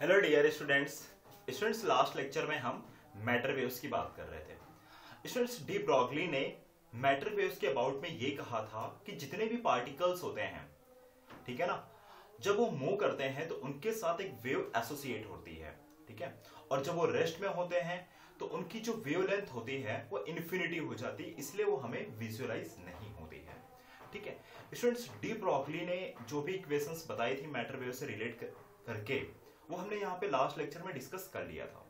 Hello dear students last lecture में हम matter waves की बात कर रहे थे। स्टूडेंट्स, डी ब्रॉगली ने मैटर वेव्स के अबाउट में ये कहा था कि जितने भी पार्टिकल्स होते हैं, ठीक है ना, जब वो मूव करते हैं तो उनके साथ एक वेव एसोसिएट होती है, ठीक है, और जब वो रेस्ट में होते हैं तो उनकी जो वेवलेंथ होती है वो इन्फिनिटी हो जाती है, इसलिए वो हमें विजुअलाइज नहीं होती है। ठीक है स्टूडेंट्स, डी ब्रॉगली ने जो भी इक्वेशंस बताई थी मैटर वेव से रिलेट करके, वो हमने यहाँ पे लास्ट लेक्चर में डिस्कस कर लिया था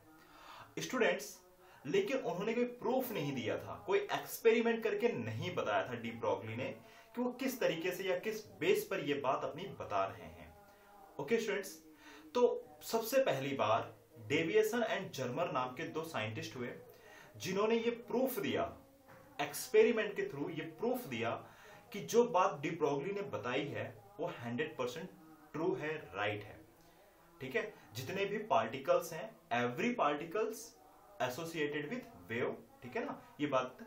स्टूडेंट्स। लेकिन उन्होंने कोई प्रूफ नहीं दिया था, कोई एक्सपेरिमेंट करके नहीं बताया था डी ब्रॉगली ने कि वो किस तरीके से या किस बेस पर ये बात अपनी बता रहे हैं। ओके स्टूडेंट्स, तो सबसे पहली बार डेविएसन एंड जर्मर नाम के दो साइंटिस्ट हुए जिन्होंने ये प्रूफ दिया, एक्सपेरिमेंट के थ्रू ये प्रूफ दिया कि जो बात डी ब्रॉगली ने बताई है वो 100% ट्रू है, राइट है। ठीक है, जितने भी पार्टिकल्स हैं, every particles associated with wave, ठीक है ना, ये बात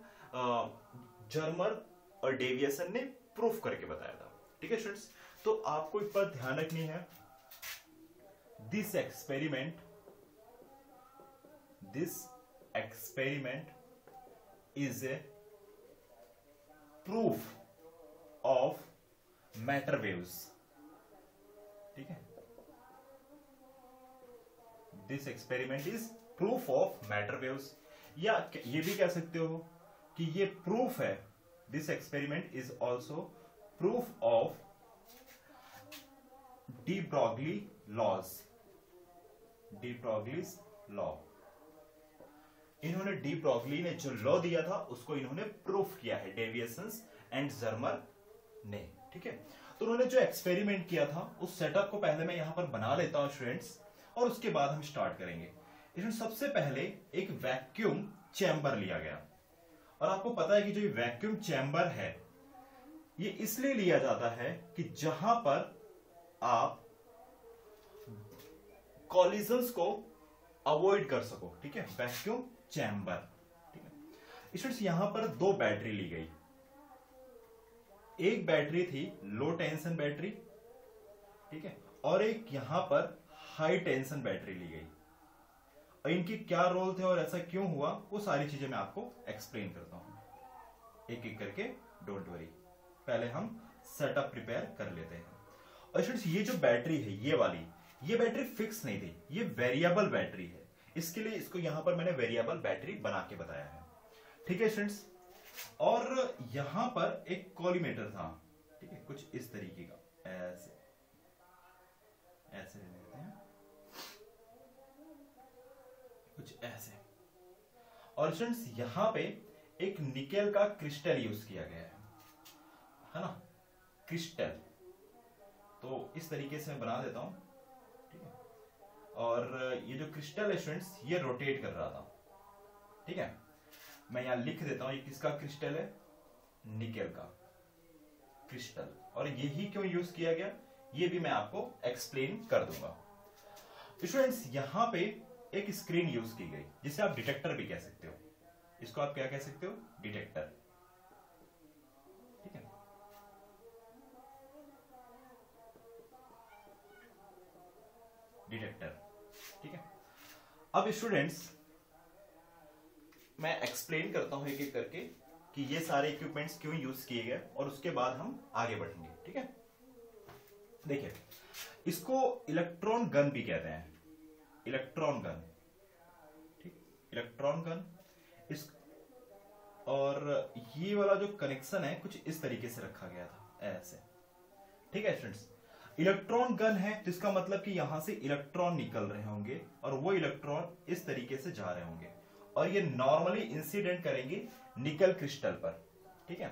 जर्मर और डेविएसन ने प्रूफ करके बताया था। ठीक है स्टूडेंट्स, तो आपको इस पर ध्यान रखनी है, this experiment is a proof of matter waves. ठीक है, this experiment is proof of matter waves, या ये भी कह सकते हो कि ये प्रूफ है, this experiment is also proof of de Broglie laws, de Broglie's law. इन्होंने डी ब्रॉगली ने जो लॉ दिया था उसको इन्होंने प्रूफ किया है, डेविएसन एंड जर्मर ने। ठीक है, तो उन्होंने जो एक्सपेरिमेंट किया था उस सेटअप को पहले मैं यहां पर बना लेता हूं स्टूडेंट्स, और उसके बाद हम स्टार्ट करेंगे। इसमें सबसे पहले एक वैक्यूम चैम्बर लिया गया, और आपको पता है कि जो ये वैक्यूम चैम्बर है ये इसलिए लिया जाता है कि जहां पर आप कॉलिजन्स को अवॉइड कर सको। ठीक है, वैक्यूम चैम्बर। ठीक है स्टूडेंट्स, यहां पर दो बैटरी ली गई, एक बैटरी थी लो टेंशन बैटरी, ठीक है, और एक यहां पर हाई टेंशन बैटरी ली गई। और इनके क्या रोल थे और ऐसा क्यों हुआ, वो सारी चीजें मैं आपको एक्सप्लेन करता हूं एक एक करके, डोंट वरी। पहले हम सेटअप प्रिपेयर कर लेते हैं। और स्टूडेंट्स, ये जो बैटरी है ये वाली, ये बैटरी फिक्स नहीं थी, ये वेरिएबल बैटरी है, इसके लिए इसको यहां पर मैंने वेरिएबल बैटरी बना के बताया है। ठीक है स्टूडेंट्स, और यहां पर एक कॉलीमेटर था, ठीक है, कुछ इस तरीके का, ऐसे ऐसे लेते हैं, कुछ ऐसे। और स्टूडेंट्स, यहां पे एक निकेल का क्रिस्टल यूज किया गया है ना, क्रिस्टल। तो इस तरीके से मैं बना देता हूं, ठीक है, और ये जो क्रिस्टल है स्टूडेंट्स ये रोटेट कर रहा था। ठीक है, मैं यहां लिख देता हूं ये किसका क्रिस्टल है, निकेल का क्रिस्टल। और यही क्यों यूज किया गया ये भी मैं आपको एक्सप्लेन कर दूंगा। स्टूडेंट्स, यहां पे एक स्क्रीन यूज की गई जिसे आप डिटेक्टर भी कह सकते हो, इसको आप क्या कह सकते हो, डिटेक्टर। ठीक है, डिटेक्टर। ठीक है, अब स्टूडेंट्स मैं एक्सप्लेन करता हूं एक एक करके कि ये सारे इक्विपमेंट्स क्यों यूज किए गए, और उसके बाद हम आगे बढ़ेंगे। ठीक है, देखिए, इसको इलेक्ट्रॉन गन भी कहते हैं, इलेक्ट्रॉन गन। ठीक, इलेक्ट्रॉन गन। इस और ये वाला जो कनेक्शन है कुछ इस तरीके से रखा गया था, ऐसे। ठीक है स्टूडेंट्स, इलेक्ट्रॉन गन है तो इसका मतलब कि यहां से इलेक्ट्रॉन निकल रहे होंगे और वो इलेक्ट्रॉन इस तरीके से जा रहे होंगे, और ये नॉर्मली इंसिडेंट करेंगे निकल क्रिस्टल पर। ठीक है,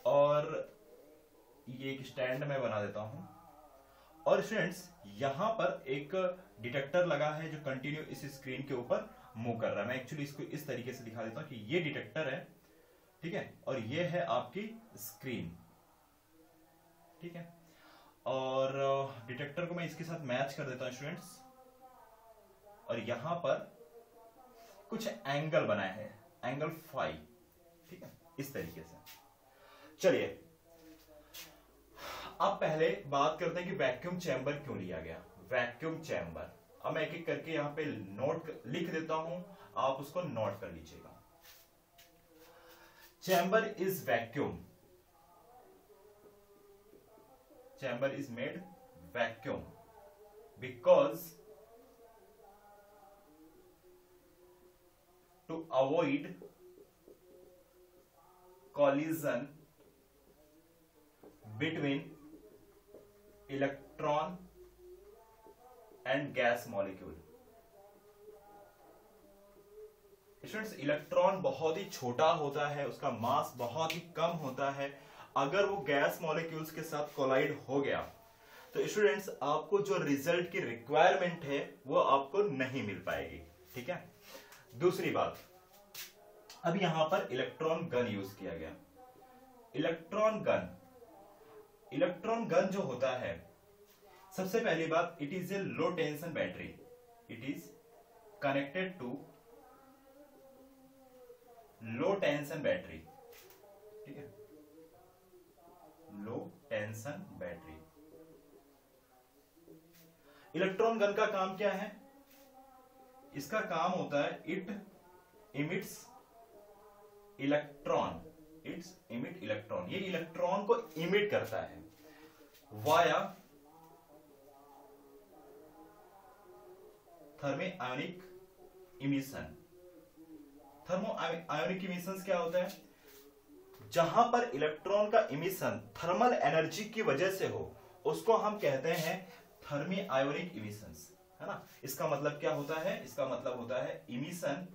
और ये एक स्टैंड में बना देता हूं, और स्टूडेंट्स यहां पर एक डिटेक्टर लगा है जो कंटिन्यू इस स्क्रीन के ऊपर मूव कर रहा है। मैं एक्चुअली इसको इस तरीके से दिखा देता हूं कि ये डिटेक्टर है, ठीक है, और ये है आपकी स्क्रीन। ठीक है, और डिटेक्टर को मैं इसके साथ मैच कर देता हूं स्टूडेंट्स, और यहां पर कुछ एंगल बनाए हैं, एंगल फाई। ठीक है, इस तरीके से। चलिए अब पहले बात करते हैं कि वैक्यूम चैम्बर क्यों लिया गया। वैक्यूम चैम्बर, अब मैं एक एक करके यहां पे नोट लिख देता हूं, आप उसको नोट कर लीजिएगा। Chamber is vacuum, chamber is made vacuum because to avoid collision between electron and gas molecule। Students, electron बहुत ही छोटा होता है, उसका मास बहुत ही कम होता है। अगर वो गैस मॉलिक्यूल्स के साथ कोलाइड हो गया तो स्टूडेंट्स आपको जो रिजल्ट की रिक्वायरमेंट है वो आपको नहीं मिल पाएगी। ठीक है। दूसरी बात, अब यहां पर इलेक्ट्रॉन गन यूज किया गया। इलेक्ट्रॉन गन, इलेक्ट्रॉन गन जो होता है, सबसे पहली बात, it is a low tension battery, it is connected to low tension battery. ठीक है, low tension battery. Electron gun का काम क्या है? इसका काम होता है it emits electron, it's emit electron, ये इलेक्ट्रॉन को इमिट करता है via thermo ionic emission. Thermo ionic emission क्या होता है? जहां पर इलेक्ट्रॉन का इमिशन थर्मल एनर्जी की वजह से हो उसको हम कहते हैं थर्मी आयोनिक इमिशंस, है ना। इसका मतलब क्या होता है? इसका मतलब होता है emission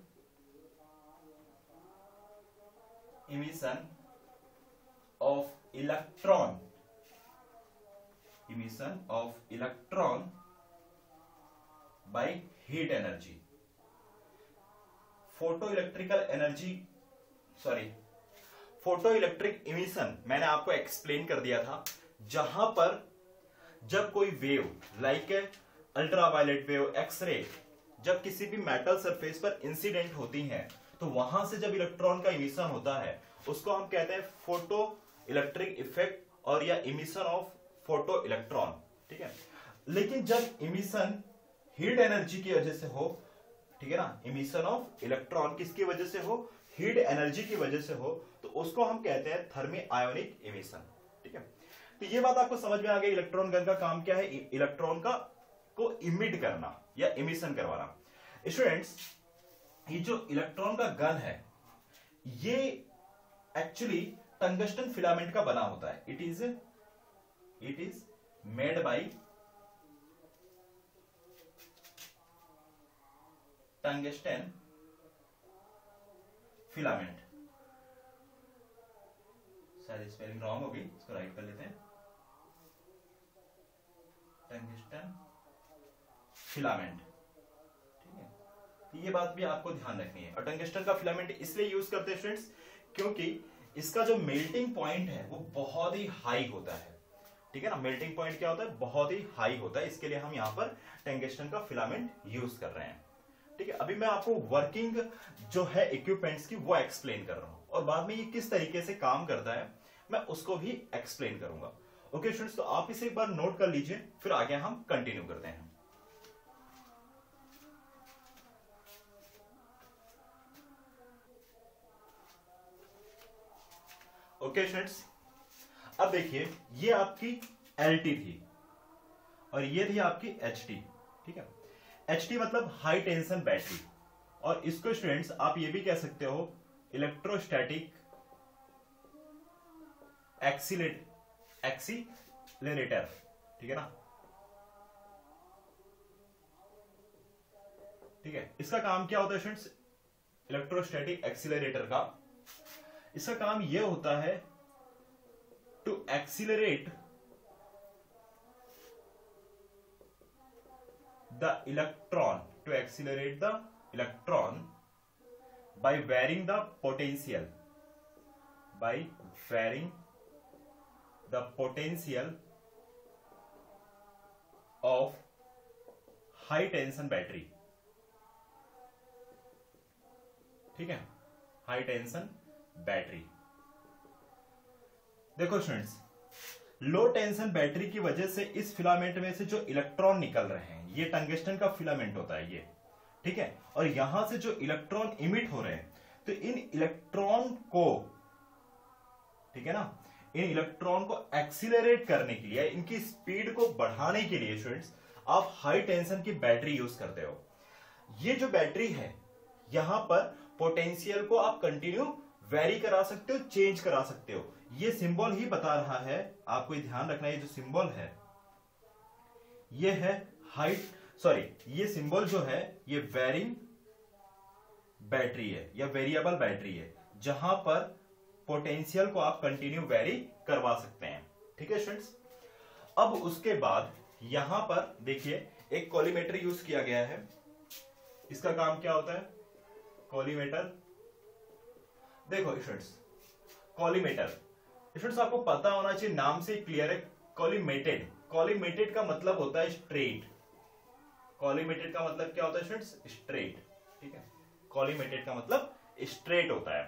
of electron, emission of electron by heat energy. Photo electrical energy, sorry, photo electric emission मैंने आपको एक्सप्लेन कर दिया था, जहां पर जब कोई wave like ultraviolet wave, X-ray, जब किसी भी मेटल सरफेस पर इंसिडेंट होती हैं तो वहां से जब इलेक्ट्रॉन का इमिशन होता है उसको हम कहते हैं फोटो इलेक्ट्रिक इफेक्ट और या इमिशन ऑफ फोटो इलेक्ट्रॉन। ठीक है। लेकिन जब इमिशन हीट एनर्जी की वजह से हो, ठीक है ना, इमिशन ऑफ इलेक्ट्रॉन किसकी वजह से हो? हीट एनर्जी की वजह से हो, तो उसको हम कहते हैं थर्मी आयोनिक इमिशन। ठीक है। तो ये बात आपको समझ में आ गई, इलेक्ट्रॉन गन का काम क्या है? इलेक्ट्रॉन का को इमिट करना या इमिशन करवाना। स्टूडेंट्स, ये जो इलेक्ट्रॉन का गन है ये एक्चुअली टंगस्टन फिलामेंट का बना होता है। It is made by tungsten filament. शायद स्पेलिंग रॉन्ग होगी, इसको राइट कर लेते हैं। Tungsten filament. ठीक है, तो ये बात भी आपको ध्यान रखनी है। और टंगस्टन का फिलामेंट इसलिए यूज करते हैं स्टूडेंट्स क्योंकि इसका जो मेल्टिंग पॉइंट है वो बहुत ही हाई होता है। ठीक है ना, मेल्टिंग पॉइंट क्या होता है? बहुत ही हाई होता है। इसके लिए हम यहां पर टंगस्टन का फिलामेंट यूज कर रहे हैं। ठीक है, अभी मैं आपको वर्किंग जो है इक्विपमेंट्स की वो एक्सप्लेन कर रहा हूं और बाद में ये किस तरीके से काम करता है मैं उसको भी एक्सप्लेन करूंगा। ओके स्टूडेंट्स, तो आप इसे एक बार नोट कर लीजिए, फिर आगे हम कंटिन्यू करते हैं। ओके स्टूडेंट्स, अब देखिए ये आपकी LT थी और ये थी आपकी HT। ठीक है, HT मतलब हाई टेंशन बैटरी, और इसको स्टूडेंट्स आप ये भी कह सकते हो इलेक्ट्रोस्टैटिक एक्सीलरेटर। ठीक है ना। ठीक है, इसका काम क्या होता है स्टूडेंट्स? इलेक्ट्रोस्टैटिक एक्सीलरेटर का इसका काम यह होता है to accelerate the electron, to accelerate the electron by varying the potential, by varying the potential of high tension battery। ठीक है, हाई टेंशन बैटरी। देखो स्टूडेंट्स, लो टेंशन बैटरी की वजह से इस फिलामेंट में से जो इलेक्ट्रॉन निकल रहे हैं, ये टंगस्टन का फिलामेंट होता है ये, ठीक है, और यहां से जो इलेक्ट्रॉन इमिट हो रहे हैं, तो इन इलेक्ट्रॉन को, ठीक है ना, इन इलेक्ट्रॉन को एक्सीलरेट करने के लिए, इनकी स्पीड को बढ़ाने के लिए स्टूडेंट्स आप हाई टेंशन की बैटरी यूज करते हो। ये जो बैटरी है, यहां पर पोटेंशियल को आप कंटिन्यू वेरी करा सकते हो, चेंज करा सकते हो। ये सिंबल ही बता रहा है, आपको ये ध्यान रखना है, ये जो सिंबल है ये है ये सिंबल जो है ये वेरिंग बैटरी है या वेरिएबल बैटरी है, जहां पर पोटेंशियल को आप कंटिन्यू वेरी करवा सकते हैं, ठीक है स्टूडेंट्स। अब उसके बाद यहां पर देखिए एक कॉलीमेटर यूज किया गया है। इसका काम क्या होता है? कॉलीमेटर, देखो स्टूडेंट्स, स्टूडेंट्स आपको पता होना चाहिए, नाम से क्लियर है। कॉलीमेटेड का मतलब होता है स्ट्रेट। कॉलीमेटेड का मतलब क्या होता है स्टूडेंट्स? स्ट्रेट, ठीक है। कॉलीमेटेड का मतलब स्ट्रेट होता है।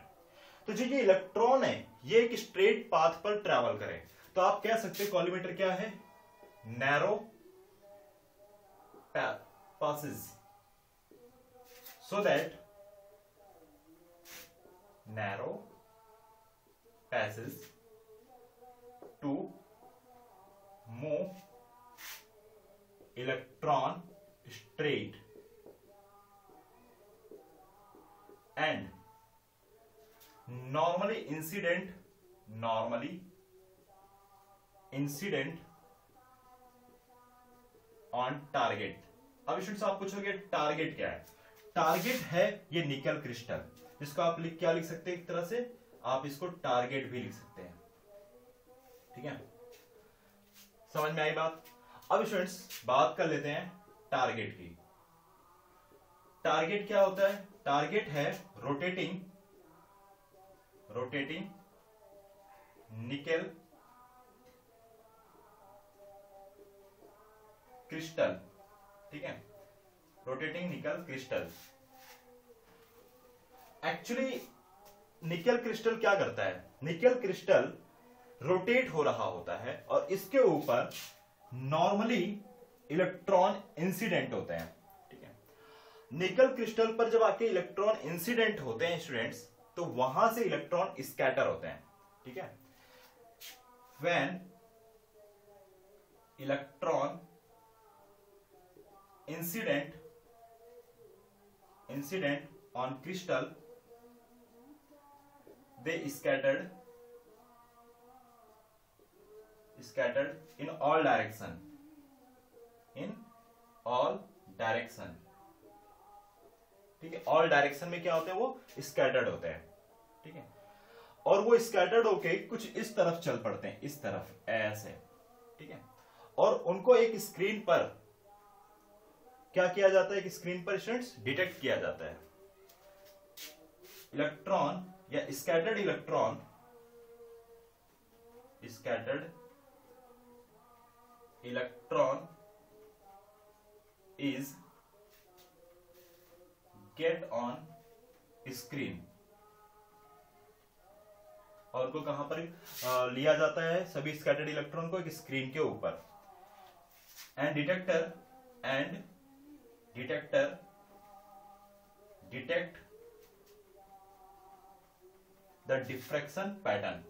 तो जो ये इलेक्ट्रॉन है ये एक स्ट्रेट पाथ पर ट्रैवल करे, तो आप कह सकते हैं कॉलीमेटर क्या है? Narrow passes, so that narrow passes to move electron straight and normally incident on target। अब स्टूडेंट्स आप पूछोगे टारगेट क्या है? टारगेट है ये निकल क्रिस्टल, जिसको आप क्या लिख सकते हैं, एक तरह से आप इसको टारगेट भी लिख सकते हैं, ठीक है। समझ में आई बात? अब स्टूडेंट्स बात कर लेते हैं टारगेट की। टारगेट क्या होता है? टारगेट है रोटेटिंग निकेल क्रिस्टल, ठीक है, rotating nickel crystal. Actually nickel crystal क्या करता है? निकल क्रिस्टल रोटेट हो रहा होता है और इसके ऊपर नॉर्मली इलेक्ट्रॉन इंसिडेंट होते हैं, ठीक है। निकल क्रिस्टल पर जब आपके इलेक्ट्रॉन इंसिडेंट होते हैं स्टूडेंट्स, तो वहां से इलेक्ट्रॉन स्कैटर होते हैं, ठीक है। When electron incident on crystal, they scattered in all direction, ठीक है। ऑल डायरेक्शन में क्या होते हैं? वो स्कैटर्ड होते हैं, ठीक है। और वो स्कैटर्ड होके कुछ इस तरफ चल पड़ते हैं, इस तरफ ऐसे, ठीक है। और उनको एक स्क्रीन पर क्या किया जाता है? एक स्क्रीन पर स्टूडेंट्स डिटेक्ट किया जाता है। इलेक्ट्रॉन या scattered electron is get on screen, और को कहां पर लिया जाता है? सभी स्कैटर्ड इलेक्ट्रॉन को एक स्क्रीन के ऊपर, and detector detect the diffraction pattern,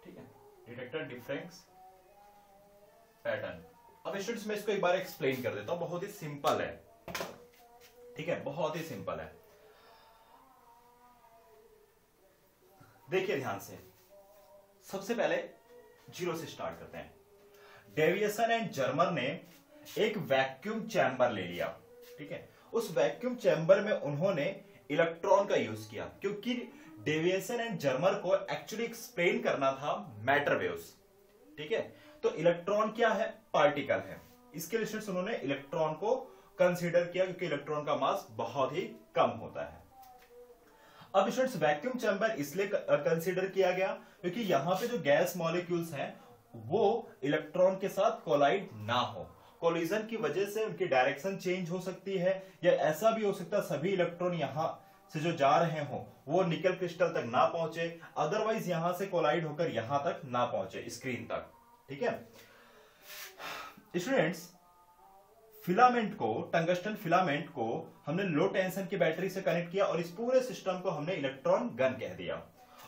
ठीक है। Detector difference pattern. अब स्टूडेंट्स मैं इसको एक बार एक्सप्लेन कर देता हूं, बहुत ही सिंपल है, ठीक है, बहुत ही सिंपल है। देखिए ध्यान से, सबसे पहले जीरो से स्टार्ट करते हैं। डेविएशन एंड जर्मर ने एक वैक्यूम चैम्बर ले लिया, ठीक है। उस वैक्यूम चैम्बर में उन्होंने इलेक्ट्रॉन का यूज किया, क्योंकि डेविएशन एंड जर्मर को एक्चुअली एक्सप्लेन करना था मैटर वेव्स, ठीक है। तो इलेक्ट्रॉन क्या है? पार्टिकल है। इसके लिए उन्होंने इलेक्ट्रॉन को कंसीडर किया, क्योंकि इलेक्ट्रॉन का मास बहुत ही कम होता है। अब स्टूडेंट्स वैक्यूम चैम्बर इसलिए कंसीडर किया गया क्योंकि यहां पे जो गैस मॉलिक्यूल्स हैं वो इलेक्ट्रॉन के साथ कोलाइड ना हो। कोलिजन की वजह से उनकी डायरेक्शन चेंज हो सकती है, या ऐसा भी हो सकता है सभी इलेक्ट्रॉन यहां से जो जा रहे हो वो निकल क्रिस्टल तक ना पहुंचे, अदरवाइज यहां से कोलाइड होकर यहां तक ना पहुंचे, स्क्रीन तक। ठीक है स्टूडेंट्स, फिलामेंट को, टंगस्टन फिलामेंट को हमने लो टेंशन की बैटरी से कनेक्ट किया और इस पूरे सिस्टम को हमने इलेक्ट्रॉन गन कह दिया,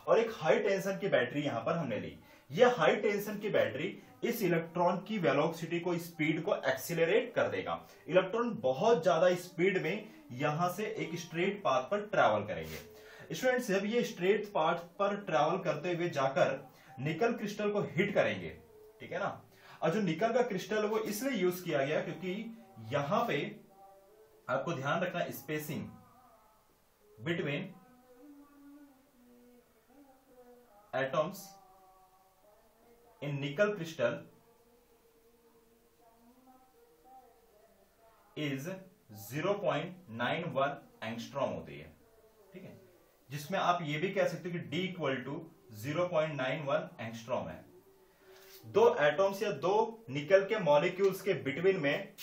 और एक हाई टेंशन की बैटरी यहां पर हमने ली। यह हाई टेंशन की बैटरी इस इलेक्ट्रॉन की वेलोसिटी को, स्पीड को एक्सीलरेट कर देगा। इलेक्ट्रॉन बहुत ज्यादा स्पीड में यहां से एक स्ट्रेट पाथ पर ट्रैवल करेंगे। स्टूडेंट्स, जब ये स्ट्रेट पाथ पर ट्रैवल करते हुए जाकर निकल क्रिस्टल को हिट करेंगे, ठीक है ना। और जो निकल का क्रिस्टल है वो इसलिए यूज किया गया क्योंकि यहां पे आपको ध्यान रखना, spacing between atoms in nickel crystal is 0.91 angstrom होती है। ठीक है, जिसमें आप ये भी कह सकते हो कि D इक्वल टू 0.91 एंगस्ट्रॉम है। दो एटम्स या दो निकल के मॉलिक्यूल्स के बिटवीन में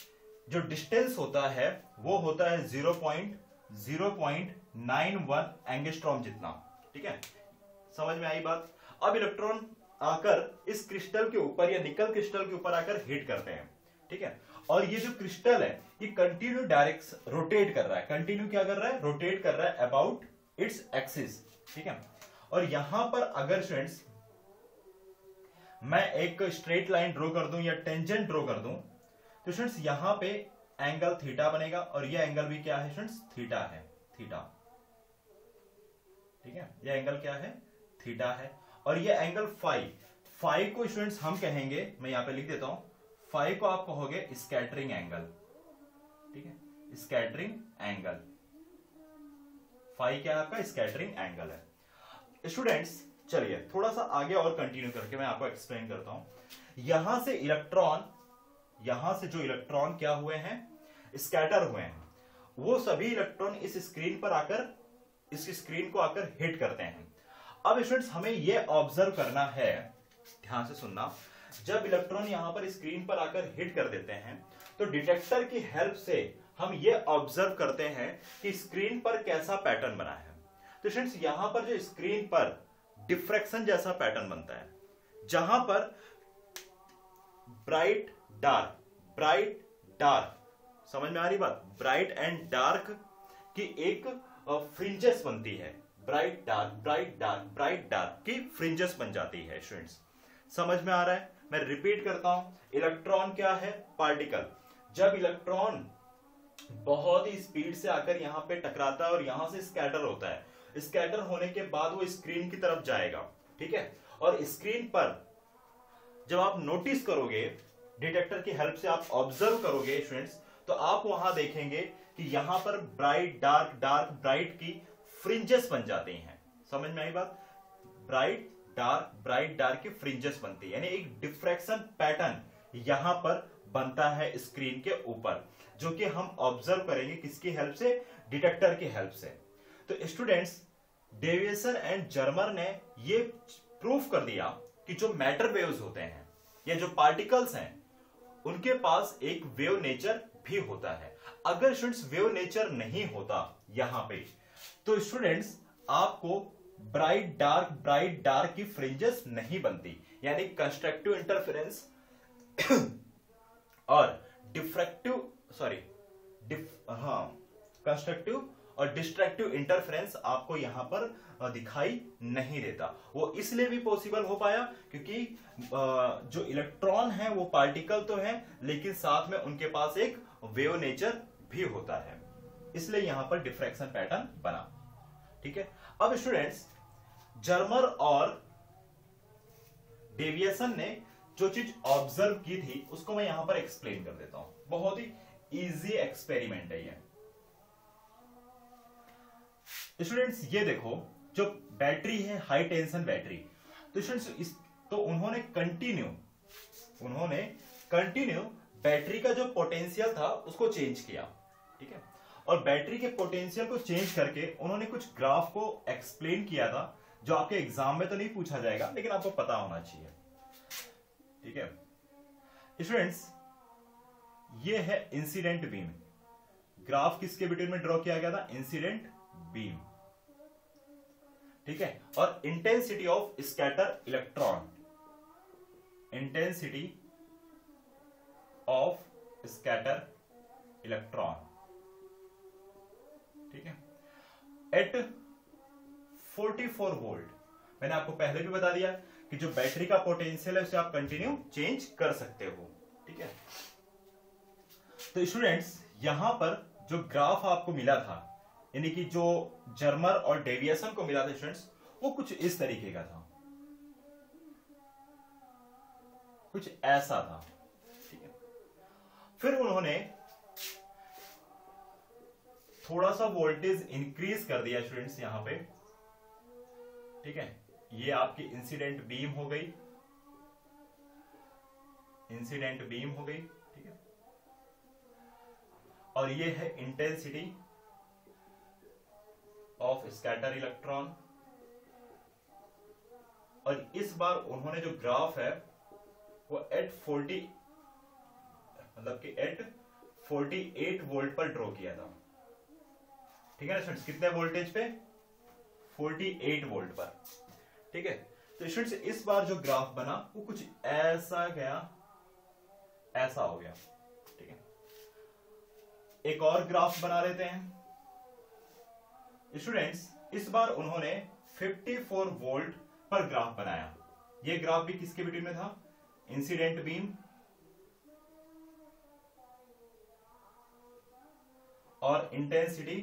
जो डिस्टेंस होता है वो होता है 0.91 एंगस्ट्रॉम जितना। ठीक है, समझ में आई बात। अब इलेक्ट्रॉन आकर इस क्रिस्टल के ऊपर या निकल क्रिस्टल के ऊपर आकर हिट करते हैं। ठीक है, और ये जो क्रिस्टल है ये कंटिन्यू डायरेक्ट रोटेट कर रहा है। कंटिन्यू क्या कर रहा है? रोटेट कर रहा है अबाउट इट्स एक्सिस। ठीक है, और यहां पर अगर स्टूडेंट्स मैं एक स्ट्रेट लाइन ड्रॉ कर दूं या टेंजेंट ड्रॉ कर दूं तो स्टूडेंट्स यहां पे एंगल थीटा बनेगा, और ये एंगल भी क्या है स्टूडेंट्स? थीटा है, थीटा। ठीक है, ये एंगल क्या है? थीटा है। और ये एंगल फाई, फाई को स्टूडेंट्स हम कहेंगे, मैं यहां पे लिख देता हूं, फाई को आप कहोगे स्कैटरिंग एंगल। ठीक है, स्कैटरिंग एंगल, फाई क्या है आपका? स्कैटरिंग एंगल है। स्टूडेंट्स चलिए थोड़ा सा आगे और कंटिन्यू करके मैं आपको एक्सप्लेन करता हूं। यहां से इलेक्ट्रॉन, यहां से जो इलेक्ट्रॉन क्या हुए हैं? स्कैटर हुए हैं। वो सभी इलेक्ट्रॉन इस स्क्रीन पर आकर, इस स्क्रीन को आकर हिट करते हैं। अब स्टूडेंट्स हमें यह ऑब्जर्व करना है, ध्यान से सुनना, जब इलेक्ट्रॉन यहां पर स्क्रीन पर आकर हिट कर देते हैं तो डिटेक्टर की हेल्प से हम ये ऑब्जर्व करते हैं कि स्क्रीन पर कैसा पैटर्न बना है। तो स्टूडेंट्स यहां पर जो स्क्रीन पर डिफ्रैक्शन जैसा पैटर्न बनता है, जहां पर ब्राइट डार्क, ब्राइट डार्क, समझ में आ रही बात? ब्राइट एंड डार्क की एक फ्रिंजेस बनती है। Bright dark, bright dark, bright dark की फ्रिंजेस बन जाती है। स्टूडेंट्स समझ में आ रहा है? मैं रिपीट करता हूं, इलेक्ट्रॉन क्या है? पार्टिकल। जब इलेक्ट्रॉन बहुत ही स्पीड से आकर यहां पे टकराता है और यहां से स्कैटर होता है, स्कैटर होने के बाद वो स्क्रीन की तरफ जाएगा। ठीक है, और स्क्रीन पर जब आप नोटिस करोगे, डिटेक्टर की हेल्प से आप ऑब्जर्व करोगे स्टूडेंट्स, तो आप वहां देखेंगे कि यहां पर ब्राइट डार्क, डार्क ब्राइट की फ्रिंजेस बन जाती हैं। समझ में आई बात? ब्राइट डार्क, ब्राइट डार्क की फ्रिंजेस बनती है, यानी एक डिफ्रैक्शन पैटर्न यहां पर बनता है स्क्रीन के ऊपर, जो कि हम ऑब्जर्व करेंगे किसकी हेल्प से? डिटेक्टर की हेल्प से। तो स्टूडेंट्स डेविएसन एंड जर्मर ने ये प्रूफ कर दिया कि जो मैटर वेव्स होते हैं या जो पार्टिकल्स हैं उनके पास एक वेव नेचर भी होता है। अगर स्टूडेंट्स वेव नेचर नहीं होता यहां पे, तो स्टूडेंट्स आपको ब्राइट डार्क की फ्रिंजेस नहीं बनती, यानी कंस्ट्रक्टिव इंटरफेरेंस और कंस्ट्रक्टिव और डिस्ट्रक्टिव इंटरफेरेंस आपको यहां पर दिखाई नहीं देता। वो इसलिए भी पॉसिबल हो पाया क्योंकि जो इलेक्ट्रॉन है वो पार्टिकल तो है, लेकिन साथ में उनके पास एक वेव नेचर भी होता है, इसलिए यहां पर डिफ्रैक्शन पैटर्न बना। ठीक है, अब स्टूडेंट्स जर्मर और डेविएसन ने जो चीज ऑब्जर्व की थी उसको मैं यहां पर एक्सप्लेन कर देता हूं। बहुत ही इजी एक्सपेरिमेंट है ये। स्टूडेंट्स ये देखो, जो बैटरी है हाई टेंशन बैटरी, तो स्टूडेंट्स तो उन्होंने कंटिन्यू बैटरी का जो पोटेंशियल था उसको चेंज किया। ठीक है, और बैटरी के पोटेंशियल को चेंज करके उन्होंने कुछ ग्राफ को एक्सप्लेन किया था, जो आपके एग्जाम में तो नहीं पूछा जाएगा लेकिन आपको पता होना चाहिए। ठीक है स्टूडेंट्स, ये है इंसिडेंट बीम। ग्राफ किसके बिटवीन में ड्रॉ किया गया था? इंसिडेंट बीम, ठीक है। और intensity of scatter electron, intensity of scatter electron, ठीक है, एट 44 वोल्ट। मैंने आपको पहले भी बता दिया कि जो बैटरी का पोटेंशियल है उसे आप कंटिन्यू चेंज कर सकते हो, ठीक है। तो स्टूडेंट्स यहां पर जो ग्राफ आपको मिला था, यानी कि जो जर्मर और डेविएशन को मिला था स्टूडेंट्स, वो कुछ इस तरीके का था, कुछ ऐसा था, ठीक है। फिर उन्होंने थोड़ा सा वोल्टेज इंक्रीज कर दिया स्टूडेंट्स यहां पे, ठीक है। ये आपकी इंसिडेंट बीम हो गई, इंसिडेंट बीम हो गई, ठीक है। और ये है इंटेंसिटी ऑफ स्कैटर इलेक्ट्रॉन। और इस बार उन्होंने जो ग्राफ है वो एट 48 वोल्ट पर ड्रॉ किया था, ठीक है ना स्टूडेंट्स। कितने वोल्टेज पे? 48 वोल्ट पर, ठीक है। तो स्टूडेंट्स इस बार जो ग्राफ बना वो कुछ ऐसा गया, ऐसा हो गया, ठीक है। एक और ग्राफ बना लेते हैं स्टूडेंट्स। इस बार उन्होंने 54 वोल्ट पर ग्राफ बनाया। ये ग्राफ भी किसके बिटवीन में था? इंसिडेंट बीम और intensity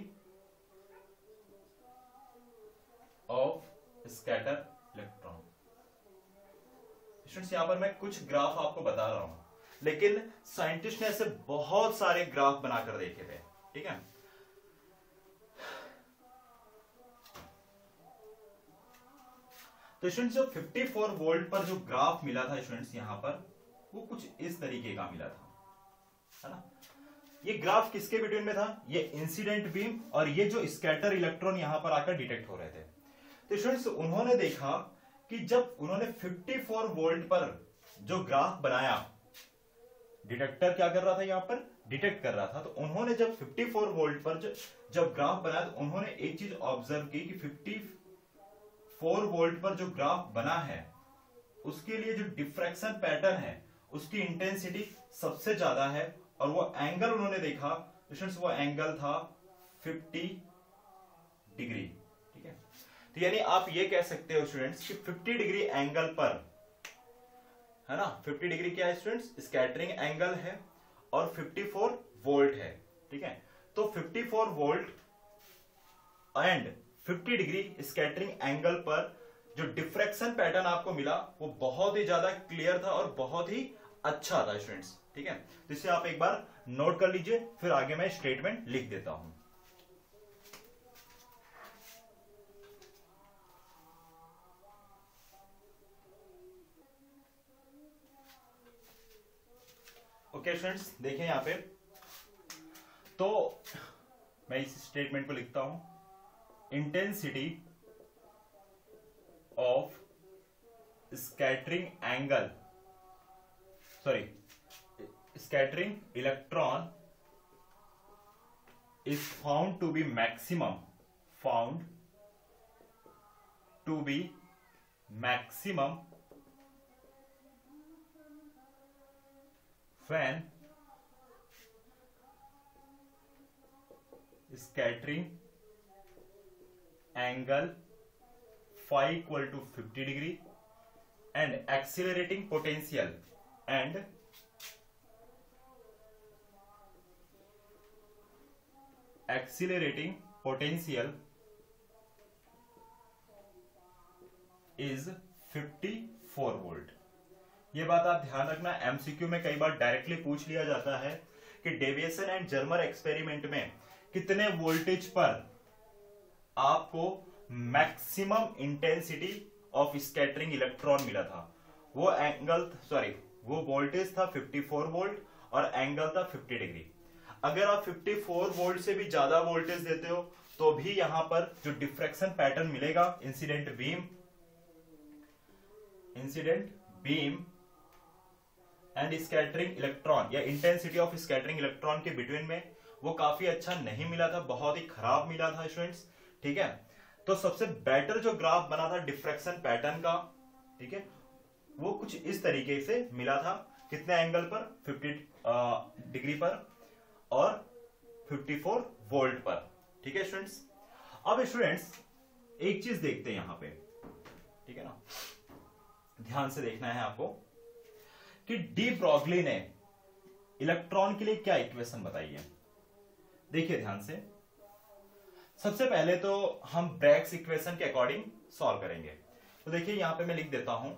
of scatter electron. Students यहां पर मैं कुछ ग्राफ आपको बता रहा हूं, लेकिन साइंटिस्ट ने ऐसे बहुत सारे ग्राफ बनाकर देखे थे, ठीक है। तो स्टूडेंट्स जो 54 वोल्ट पर जो ग्राफ मिला था स्टूडेंट्स यहां पर, वो कुछ इस तरीके का मिला था, है ना। ये ग्राफ किसके बिटवीन में था? ये इंसिडेंट बीम और ये जो स्कैटर इलेक्ट्रॉन यहां पर आकर डिटेक्ट हो रहे थे। तो स्टूडेंट्स उन्होंने देखा कि जब उन्होंने 54 वोल्ट पर जो ग्राफ बनाया, डिटेक्टर क्या कर रहा था? यहां पर डिटेक्ट कर रहा था। तो उन्होंने जब 54 वोल्ट पर जब ग्राफ बनाया तो उन्होंने एक चीज ऑब्जर्व की कि 54 वोल्ट पर जो ग्राफ बना है उसके लिए जो डिफ्रैक्शन पैटर्न है उसकी इंटेंसिटी सबसे ज्यादा है। और वो एंगल उन्होंने देखा स्टूडेंट्स, वो एंगल था 50 डिग्री, ठीक है। तो यानी आप ये कह सकते हो स्टूडेंट्स कि 50 डिग्री एंगल पर, है ना, 50 डिग्री क्या है स्टूडेंट्स? स्कैटरिंग एंगल है और 54 वोल्ट है, ठीक है। तो 54 volt and 50 degree scattering angle पर जो डिफ्रैक्शन पैटर्न आपको मिला वो बहुत ही ज्यादा क्लियर था और बहुत ही अच्छा था स्टूडेंट्स, ठीक है। तो इसे आप एक बार नोट कर लीजिए, फिर आगे मैं स्टेटमेंट लिख देता हूं। ओके स्टूडेंट्स देखें यहां पे, तो मैं इस स्टेटमेंट को लिखता हूं, intensity of scattering angle, sorry scattering electron is found to be maximum when scattering angle phi equal to 50 degree and accelerating potential is 54 volt. ये बात आप ध्यान रखना, एमसीक्यू में कई बार डायरेक्टली पूछ लिया जाता है कि डेविएशन एंड जर्मर एक्सपेरिमेंट में कितने वोल्टेज पर आपको maximum intensity of scattering electron मिला था। वो वोल्टेज था 54 वोल्ट और एंगल था 50 डिग्री। अगर आप 54 वोल्ट से भी ज्यादा वोल्टेज देते हो तो भी यहां पर जो डिफ्रैक्शन पैटर्न मिलेगा incident beam and scattering electron या इंटेंसिटी ऑफ स्कैटरिंग इलेक्ट्रॉन के बिटवीन में वो काफी अच्छा नहीं मिला था, बहुत ही खराब मिला था स्टूडेंट्स। ठीक है। तो सबसे बेटर जो ग्राफ बना था डिफ्रैक्शन पैटर्न का, ठीक है, वो कुछ इस तरीके से मिला था। कितने एंगल पर? 50 डिग्री पर और 54 वोल्ट पर। ठीक है स्टूडेंट्स। अब स्टूडेंट्स एक चीज देखते हैं यहां पे, ठीक है ना, ध्यान से देखना है आपको कि डी ब्रॉगली ने इलेक्ट्रॉन के लिए क्या इक्वेशन बताई है। देखिए ध्यान से, सबसे पहले तो हम ब्रैग्स इक्वेशन के अकॉर्डिंग सॉल्व करेंगे। तो देखिए यहां पे मैं लिख देता हूं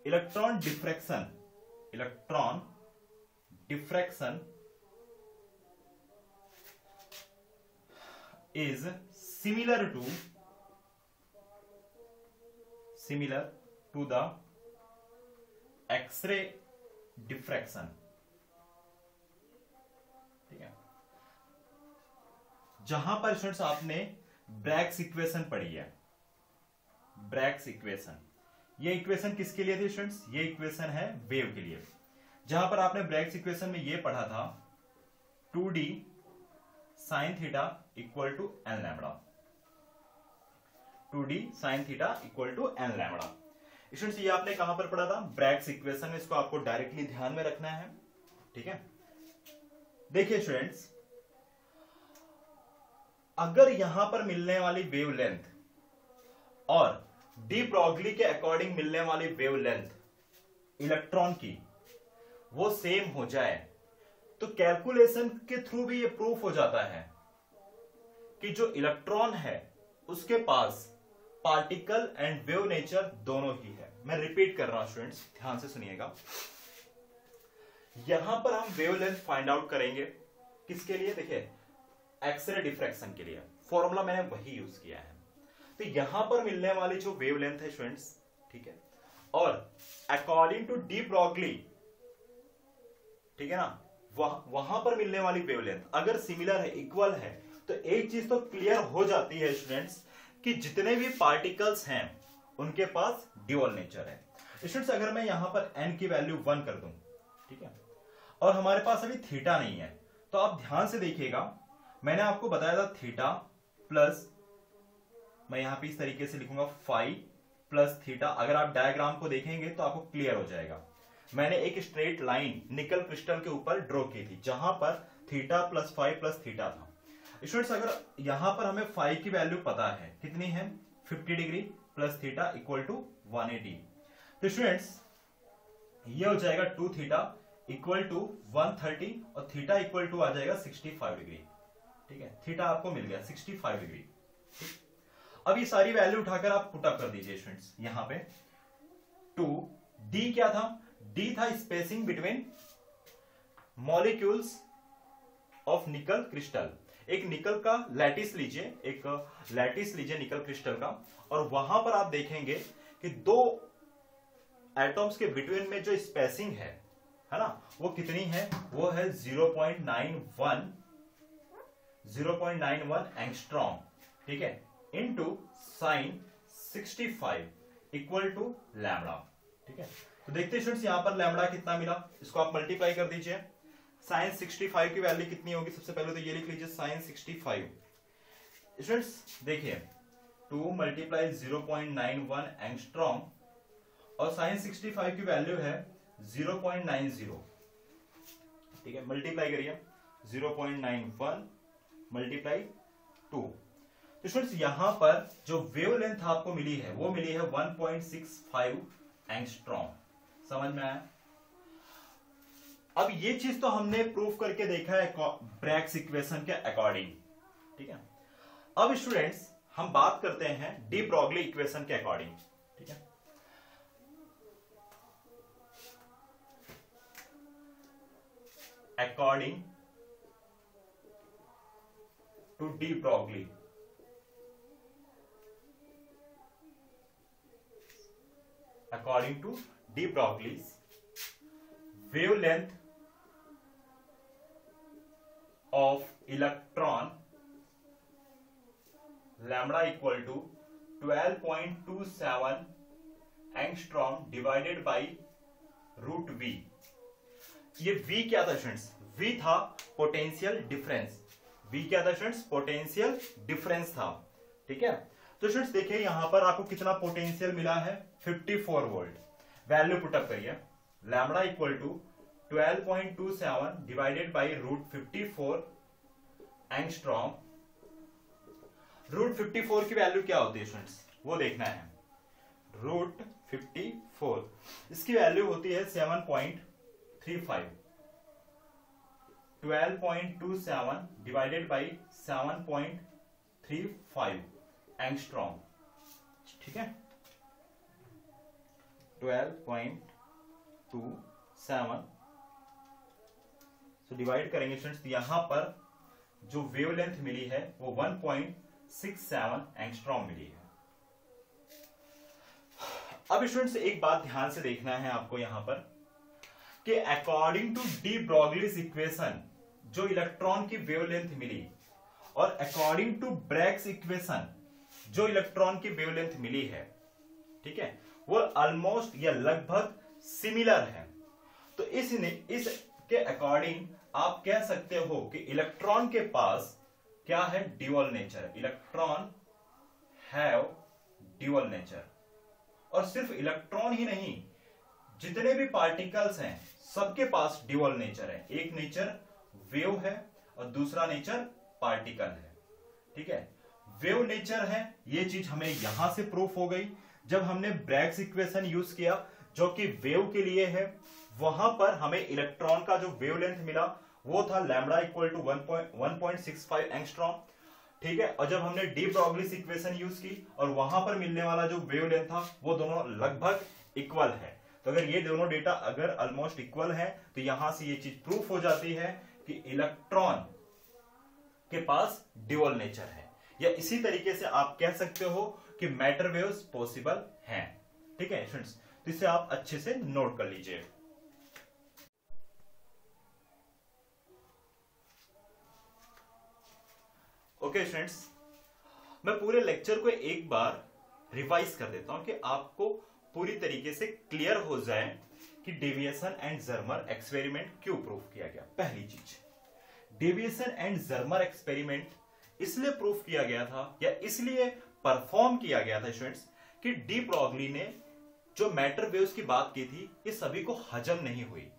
electron diffraction is similar to the X ray diffraction. ठीक है, जहां पर स्टूडेंट्स आपने ब्रैग्स इक्वेशन पढ़ी है, ब्रैग्स इक्वेशन, ये इक्वेशन किसके लिए थी स्टूडेंट्स? ये इक्वेशन है वेव के लिए। जहां पर आपने ब्रैग्स इक्वेशन में ये पढ़ा था 2d sin theta equal to n lambda, 2d sin theta equal to n lambda. Students ये आपने कहां पर पढ़ा था? ब्रैग्स इक्वेशन में। इसको आपको डायरेक्टली ध्यान में रखना है, ठीक है। देखिए स्टूडेंट्स, अगर यहां पर मिलने वाली वेवलेंथ और डी ब्रॉगली के अकॉर्डिंग मिलने वाली वेवलेंथ इलेक्ट्रॉन की वो सेम हो जाए, तो कैलकुलेशन के थ्रू भी ये प्रूफ हो जाता है कि जो इलेक्ट्रॉन है उसके पास पार्टिकल एंड वेव नेचर दोनों ही है। मैं रिपीट कर रहा हूं स्टूडेंट्स, ध्यान से सुनिएगा। यहां पर हम वेवलेंथ फाइंड आउट करेंगे किसके लिए? देखिए एक्सरे डिफ्रैक्शन के लिए, फॉर्मूला मैंने वही यूज किया है। तो यहां पर मिलने वाली जो वेवलेंथ है स्टूडेंट्स, ठीक है, और अकॉर्डिंग टू डी ब्रॉगली, ठीक है ना, वहां पर मिलने वाली वेवलेंथ अगर सिमिलर है, इक्वल है, तो एक चीज तो क्लियर हो जाती है स्टूडेंट्स कि जितने भी पार्टिकल्स हैं उनके पास ड्यूअल नेचर है। स्टूडेंट्स अगर मैं यहां पर n की वैल्यू 1 कर दूं, ठीक है, और हमारे पास अभी थीटा नहीं है, तो आप ध्यान से देखिएगा, मैंने आपको बताया था थीटा प्लस, मैं यहां पे इस तरीके से लिखूंगा फाई प्लस थीटा। अगर आप डायग्राम को देखेंगे तो आपको क्लियर हो जाएगा। मैंने एक स्ट्रेट लाइन निकल क्रिस्टल के ऊपर ड्रॉ की थी जहां पर theta plus phi plus theta था। स्टूडेंट्स अगर यहां पर हमें फाई की वैल्यू पता है, कितनी है? 50 degree plus theta equal to 180। तो स्टूडेंट्स ये हो जाएगा 2 थीटा इक्वल टू 130 और थीटा इक्वल टू आ जाएगा 65 डिग्री। ठीक है, थीटा आपको मिल गया 65 डिग्री। ठीक, अब ये सारी वैल्यू उठाकर आप पुट अप कर दीजिए स्टूडेंट्स। यहां पे 2 डी क्या था? डी था spacing between molecules of nickel crystal. एक निकल का लैटिस लीजिए, एक लैटिस लीजिए निकल क्रिस्टल का, और वहां पर आप देखेंगे कि दो एटॉम्स के बिटवीन में जो स्पेसिंग है ना, वो कितनी है? वो है 0.91 एंगस्ट्रॉम, ठीक है, into sine 65 equal to lambda. ठीक है, तो देखते हैं स्टूडेंट्स यहां पर लैम्बडा कितना मिला, इसको आप मल्टीप्लाई कर दीजिए। साइन 65 की वैल्यू कितनी होगी? सबसे पहले तो ये लिख लीजिए साइन 65। स्टूडेंट्स देखिए 2 मल्टीप्लाई 0.91 एंगस्ट्रॉम और साइन 65 की वैल्यू है 0.90। ठीक है, मल्टीप्लाई करिए 0.91 मल्टीप्लाई 2। तो स्टूडेंट्स यहां पर जो वेवलेंथ आपको मिली है वो मिली है 1.65 एंगस्ट्रॉम। समझ में आया? अब ये चीज तो हमने प्रूफ करके देखा है ब्रैग्स इक्वेशन के अकॉर्डिंग। ठीक है, अब स्टूडेंट्स हम बात करते हैं डी ब्रॉगली इक्वेशन के अकॉर्डिंग। ठीक है, according to de Broglie, according to de Broglie's wavelength of electron lambda equal to 12.27 angstrom divided by root v। ये v क्या था स्टूडेंट्स? v था पोटेंशियल डिफरेंस। V क्या था स्टूडेंट्स? पोटेंशियल डिफरेंस था। ठीक है, तो स्टूडेंट्स देखिए यहां पर आपको कितना पोटेंशियल मिला है? 54 वोल्ट। वैल्यू पुटअप करिए, lambda equal to 12.27 divided by root 54 angstrom. Root 54 की वैल्यू क्या होती है स्टूडेंट्स? वो देखना है। रूट 54 इसकी वैल्यू होती है 7.35। 12.27 डिवाइडेड बाई 7.35 एंगस्ट्रॉम। ठीक है, 12.27 तो डिवाइड करेंगे स्टूडेंट्स, यहां पर जो वेवलेंथ मिली है वो 1.67 एंगस्ट्रॉम मिली है। अब स्टूडेंट्स एक बात ध्यान से देखना है आपको यहां पर कि according to de Broglie's equation जो इलेक्ट्रॉन की वेवलेंथ मिली और अकॉर्डिंग टू ब्रैग्स इक्वेशन जो इलेक्ट्रॉन की वेवलेंथ मिली है, ठीक है, वो ऑलमोस्ट या लगभग सिमिलर है। तो इसके अकॉर्डिंग आप कह सकते हो कि इलेक्ट्रॉन के पास क्या है? Dual nature. Electron have dual nature. और सिर्फ इलेक्ट्रॉन ही नहीं, जितने भी पार्टिकल्स हैं सबके पास ड्यूअल नेचर है। एक नेचर वेव है और दूसरा नेचर पार्टिकल है। ठीक है, वेव नेचर है, ये चीज हमें यहां से प्रूफ हो गई जब हमने ब्रैग्स इक्वेशन यूज किया जो कि वेव के लिए है। वहां पर हमें इलेक्ट्रॉन का जो वेवलेंथ मिला वो था लैम्बडा इक्वल टू 1.65 एंगस्ट्रॉम। ठीक है, और जब हमने डी ब्रॉगलीज इक्वेशन यूज की और वहां पर मिलने वाला जो वेवलेंथ था वो दोनों लगभग इक्वल है। तो अगर ये दोनों डेटा अगर ऑलमोस्ट इक्वल है तो यहां से ये चीज प्रूफ हो जाती है कि इलेक्ट्रॉन के पास ड्यूअल नेचर है। या इसी तरीके से आप कह सकते हो कि मैटर वेव्स पॉसिबल हैं। ठीक है स्टूडेंट्स, तो इसे आप अच्छे से नोट कर लीजिए। ओके स्टूडेंट्स, मैं पूरे लेक्चर को एक बार रिवाइज कर देता हूं कि आपको पूरी तरीके से क्लियर हो जाए कि डेविएशन एंड जर्मर एक्सपेरिमेंट क्यों प्रूफ किया गया। पहली चीज, डेविएशन एंड जर्मर एक्सपेरिमेंट इसलिए प्रूफ किया गया था या इसलिए परफॉर्म किया गया था स्टूडेंट्स कि डी ब्रॉगली ने जो मैटर वेव्स की बात की थी ये सभी को हजम नहीं हुई।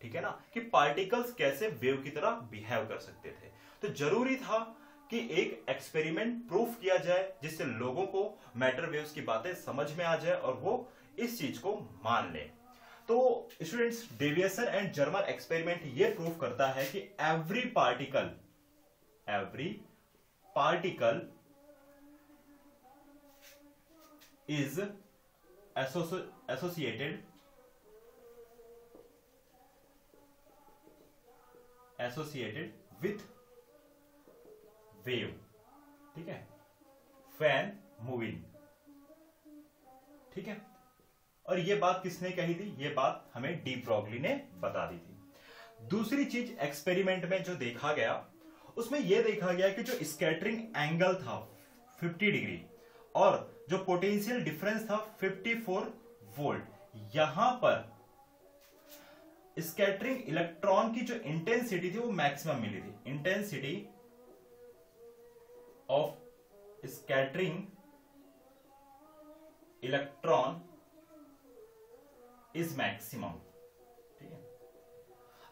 ठीक है ना, कि पार्टिकल्स कैसे वेव की तरह बिहेव कर सकते थे। तो जरूरी था कि एक एक्सपेरिमेंट प्रूफ किया जाए जिससे लोगों को मैटर वेव्स की बातें समझ में आ जाए और वो इस चीज को मान ले। तो students, deviation and Germer experiment ये प्रूफ करता है कि every particle is associated with wave। ठीक है, when moving। ठीक है, और ये बात किसने कही थी? ये बात हमें डी ब्रॉगली ने बता दी थी। दूसरी चीज एक्सपेरिमेंट में जो देखा गया उसमें यह देखा गया कि जो स्कैटरिंग एंगल था 50 डिग्री और जो पोटेंशियल डिफरेंस था 54 वोल्ट, यहां पर स्कैटरिंग इलेक्ट्रॉन की जो इंटेंसिटी थी वो मैक्सिमम मिली थी। Intensity of scattering electron is maximum. ठीक है,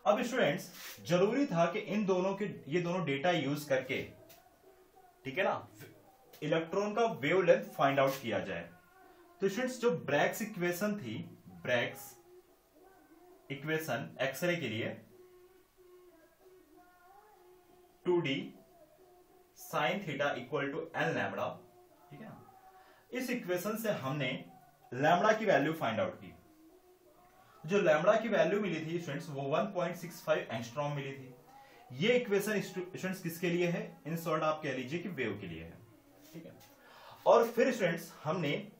अब स्टूडेंट्स जरूरी था कि इन दोनों के ये दोनों डेटा यूज करके, ठीक है ना, इलेक्ट्रॉन का वेवलेंथ फाइंड आउट किया जाए। तो स्टूडेंट्स जो ब्रैग्स इक्वेशन थी, ब्रैग्स इक्वेशन एक्सरे के लिए 2d sin theta equal to n lambda. ठीक है ना, इस इक्वेशन से हमने लैम्बडा की वैल्यू फाइंड आउट की। जो लैम्बडा की वैल्यू मिली थी स्टूडेंट्स वो 1.65 एंगस्ट्रॉम मिली थी। ये इक्वेशन स्टूडेंट्स किसके लिए है? इन शॉर्ट आप कह लीजिए कि वेव के लिए है। ठीक है, और फिर स्टूडेंट्स हमने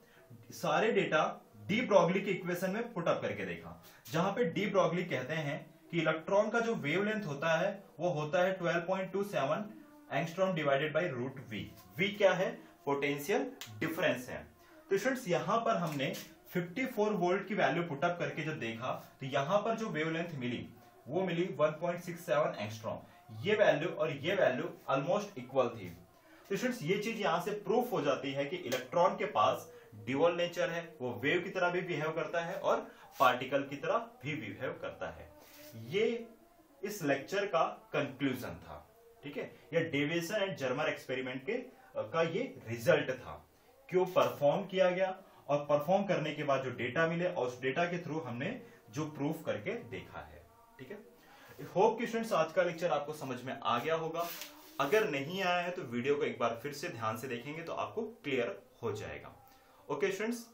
सारे डेटा डी ब्रॉगली के इक्वेशन में पुट अप करके देखा, जहां पे डी ब्रॉगली कहते हैं कि इलेक्ट्रॉन का जो वेवलेंथ होता है वो होता है 12.27 angstrom divided by root V. V क्या है? पोटेंशियल डिफरेंस है। तो स्टूडेंट्स यहां पर हमने 54 वोल्ट की वैल्यू पुट अप करके जब देखा तो यहां पर जो वेवलेंथ मिली वो मिली 1.67 एंगस्ट्रॉम। ये वैल्यू और ये वैल्यू ऑलमोस्ट इक्वल थी। तो स्टूडेंट्स ये चीज यहां से प्रूफ हो जाती है कि इलेक्ट्रॉन के पास ड्यूअल नेचर है, वो वेव की तरह भी बिहेव करता है और पार्टिकल की तरह भी बिहेव करता है। ये इस लेक्चर का कंक्लूजन था, ठीक है। ये डेविसन एंड जर्मर एक्सपेरिमेंट का ये रिजल्ट था, क्यों परफॉर्म किया गया और परफॉर्म करने के बाद जो डेटा मिले और उस डेटा के थ्रू हमने जो प्रूफ करके देखा है, ठीक है। होप कि स्टूडेंट्स आज का लेक्चर आपको समझ में आ गया होगा। अगर नहीं आया है तो वीडियो को एक बार फिर से ध्यान से देखेंगे तो आपको क्लियर हो जाएगा। Okay students,